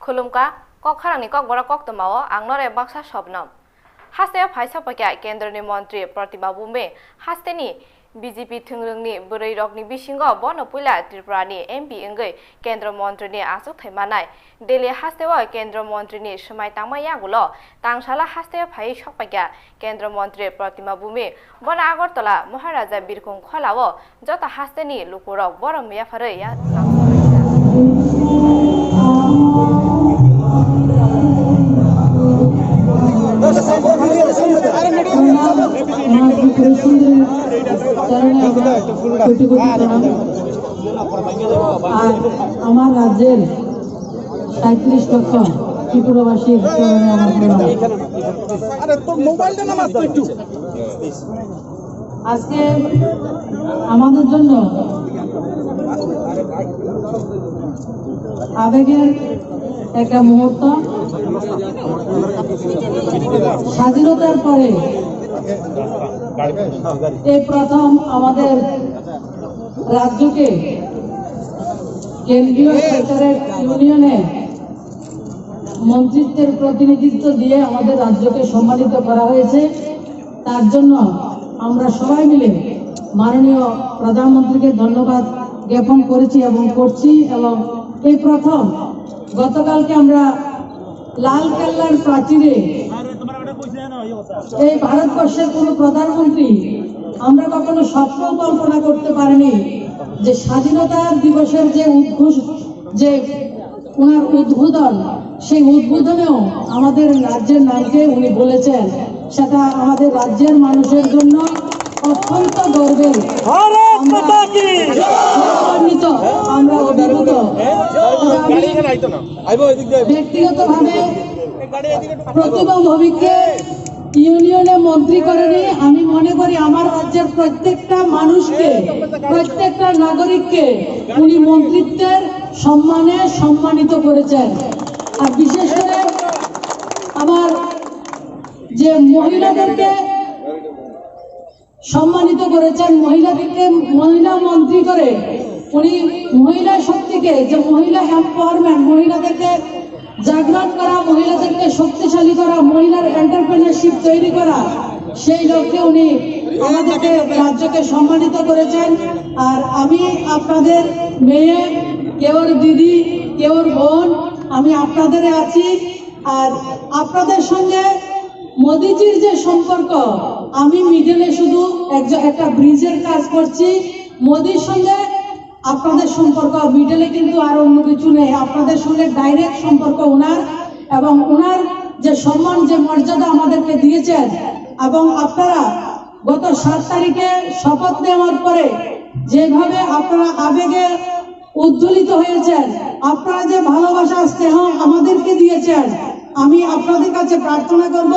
खुलुमका कक खारांनि कक बरा कक तमाओ आंनरे बाक्सा सबनम हास्ते फाइसा पक्या केंद्रनि मंत्री प्रतिमा बुमे हास्तेनि बीजेपी थुंग्रोंनि बोरै रगनि बिसिंगो बन पुला त्रिपुरानि एमपी इंगै केंद्र मंत्रीनि आसुक थैमानाय दिल्ली हास्तेव केंद्र मंत्रीनि समाय तांमायागुलो तांसाला हास्ते फाइ सपक्या केंद्र मंत्री प्रतिमा बुमे बन आगरतला महाराजा बिरखुं खलाव जत हास्तेनि लुकुरक बरम याफारै या আমার রাজ্যের ৩৭ লক্ষ ত্রিপুরাবাসীর আজকে আমাদের জন্য আবেগের একটা মুহূর্ত। স্বাধীনতার পরে এই প্রথম আমাদের রাজ্যকে কেন্দ্রীয় সরকারের ইউনিয়নে মন্ত্রিত্বের প্রতিনিধিত্ব দিয়ে আমাদের রাজ্যকে সম্মানিত করা হয়েছে। তার জন্য আমরা সবাই মিলে মাননীয় প্রধানমন্ত্রীকে ধন্যবাদ জ্ঞাপন করেছি এবং করছি। এবং এই প্রথম গতকালকে আমরা লালকেল্লার প্রাচীরে এই ভারতবর্ষের কোন প্রধানমন্ত্রী আমরা কখনো স্বপ্ন কল্পনা করতে পারিনি যে স্বাধীনতার দিবসের যে ওনার উদ্বোধন, সেই উদ্বোধনেও আমাদের রাজ্যের নামকে উনি বলেছেন। সেটা আমাদের রাজ্যের মানুষের জন্য অত্যন্ত গর্বের। আমরা অভিভূত। ব্যক্তিগতভাবে প্রতিমা ভৌমিককে ইউনিয়নে মন্ত্রী করেনি। আমি মনে করি আমার রাজ্যের প্রত্যেকটা মানুষকে, প্রত্যেকটা নাগরিককে উনি মন্ত্রিত্বের সম্মানে সম্মানিত করেছেন। আর বিশেষ করে আমার যে মহিলাদেরকে সম্মানিত করেছেন, মহিলাদেরকে মহিলা মন্ত্রী করে উনি মহিলা শক্তিকে, যে মহিলা এম্পাওয়ারমেন্ট, মহিলাদেরকে জাগরণ করা, মহিলাদেরকে শক্তিশালী করা, মহিলার এন্টারপ্রেনারশিপ তৈরি করা, সেই লক্ষ্যে উনি আমাদেরকে রাজ্যকে সম্মানিত করেছেন। আর আমি আপনাদের মেয়ে, কেউর দিদি, কেউর বোন, আমি আপনাদের আছি। আর আপনাদের সঙ্গে মোদিজির যে সম্পর্ক, আমি মিডলে শুধু একটা ব্রিজের কাজ করছি। মোদির সঙ্গে আপনাদের সম্পর্ক মিডলে কিন্তু আর অন্য কিছু নেই। আপনাদের সঙ্গে ডাইরেক্ট সম্পর্ক ওনার, এবং ওনার যে সম্মান, যে মর্যাদা আমাদেরকে দিয়েছেন, এবং আপনারা গত 7 তারিখে শপথ নেওয়ার পরে যেভাবে আপনারা আবেগে উদ্দোলিত হয়েছেন, আপনারা যে ভালোবাসা স্নেহ আমাদেরকে দিয়েছেন, আমি আপনাদের কাছে প্রার্থনা করব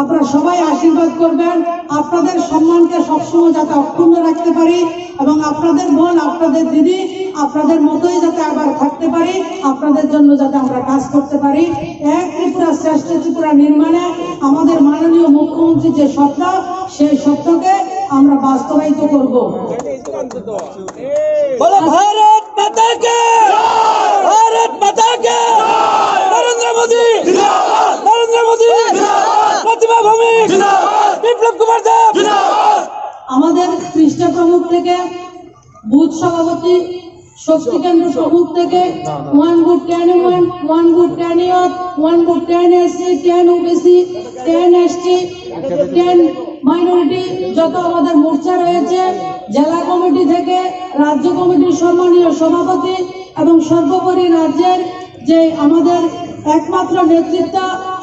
আপনারা সবাই আশীর্বাদ করবেন। আপনাদের সম্মানকে সবসময় যাতে অক্ষুণ্ণ রাখতে পারি, এবং আপনাদের বোন, আপনাদের দিদি, আপনাদের মতোই যাতে আবার থাকতে পারি, আপনাদের জন্য যাতে আমরা কাজ করতে পারি। এক ত্রিপুরা শ্রেষ্ঠ ত্রিপুরা নির্মাণে আমাদের মাননীয় মুখ্যমন্ত্রীর যে স্বপ্ন, সেই স্বপ্নকে আমরা বাস্তবায়িত করব। ভারত মাতা কে, ভারত মাতা কে, নরেন্দ্র মোদী, নরেন্দ্র মোদী, প্রতিমা ভৌমিক, বিপ্লব কুমার দেব। আমাদের খ্রিস্ট প্রমুখ থেকে, বুথ সভাপতি, শক্তি কেন্দ্র প্রমুখ থেকে 1 good 10 women, 1 good 10 youth, 1 good 10 SC, 10 OBC, 10 ST, 10 minority, যত আমাদের মোর্চা রয়েছে, জেলা কমিটি থেকে রাজ্য কমিটির সম্মানীয় সভাপতি, এবং সর্বোপরি রাজ্যের যে আমাদের একমাত্র নেতৃত্ব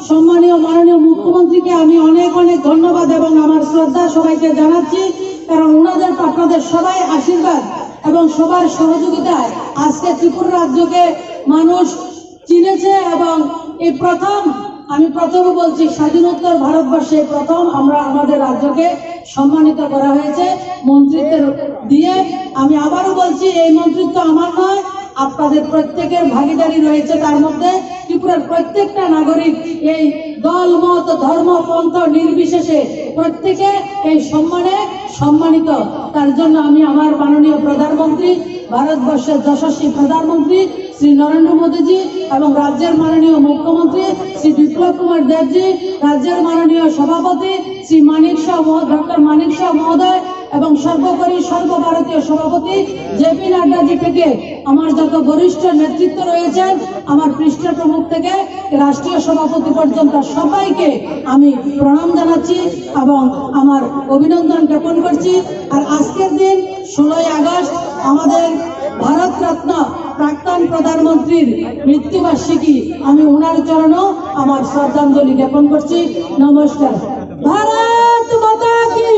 সম্মানীয় মাননীয় মুখ্যমন্ত্রীকে আমি অনেক অনেক ধন্যবাদ এবং আমার শ্রদ্ধা সবাইকে জানাচ্ছি। কারণ ওনাদের, আপনাদের সবাই আশীর্বাদ এবং সবার সহযোগিতায় আজকে ত্রিপুরা রাজ্যকে মানুষ চিনেছে। এবং এই প্রথম, আমি প্রথমে বলছি, স্বাধীনোত্তর ভারতবর্ষে প্রথম আমরা আমাদের রাজ্যকে সম্মানিত করা হয়েছে মন্ত্রিত্বের দিয়ে। আমি আবারও বলছি, এই মন্ত্রিত্ব আমার নয়, আপনাদের প্রত্যেকের ভাগিদারি রয়েছে। তার মধ্যে ত্রিপুরার প্রত্যেকটা নাগরিক এই দল, মত, ধর্ম, পন্থ নির্বিশেষে প্রত্যেকে এই সম্মানে সম্মানিত। তার জন্য আমি আমার মাননীয় প্রধানমন্ত্রী, ভারতবর্ষের যশস্বী প্রধানমন্ত্রী শ্রী নরেন্দ্র মোদীজি এবং রাজ্যের মাননীয় মুখ্যমন্ত্রী শ্রী বিপ্লব কুমার দেবজি, রাজ্যের মাননীয় সভাপতি শ্রী ডক্টর মানিক শাহ মহোদয় এবং সর্বোপরি সর্বভারতীয় সভাপতি জেপি নাড্ডাজি থেকে আমার যত বরিষ্ঠ নেতৃত্ব রয়েছেন, আমার পৃষ্ঠ প্রমুখ থেকে রাষ্ট্রীয় সভাপতি পর্যন্ত সবাইকে আমি প্রণাম জানাচ্ছি এবং আমার অভিনন্দন জ্ঞাপন করছি। আর আজকের দিন 16ই আগস্ট আমাদের ভারত রত্ন প্রাক্তন প্রধানমন্ত্রীর মৃত্যুবার্ষিকী, আমি ওনার চরণেও আমার শ্রদ্ধাঞ্জলি জ্ঞাপন করছি। নমস্কার। ভারত মাতা কি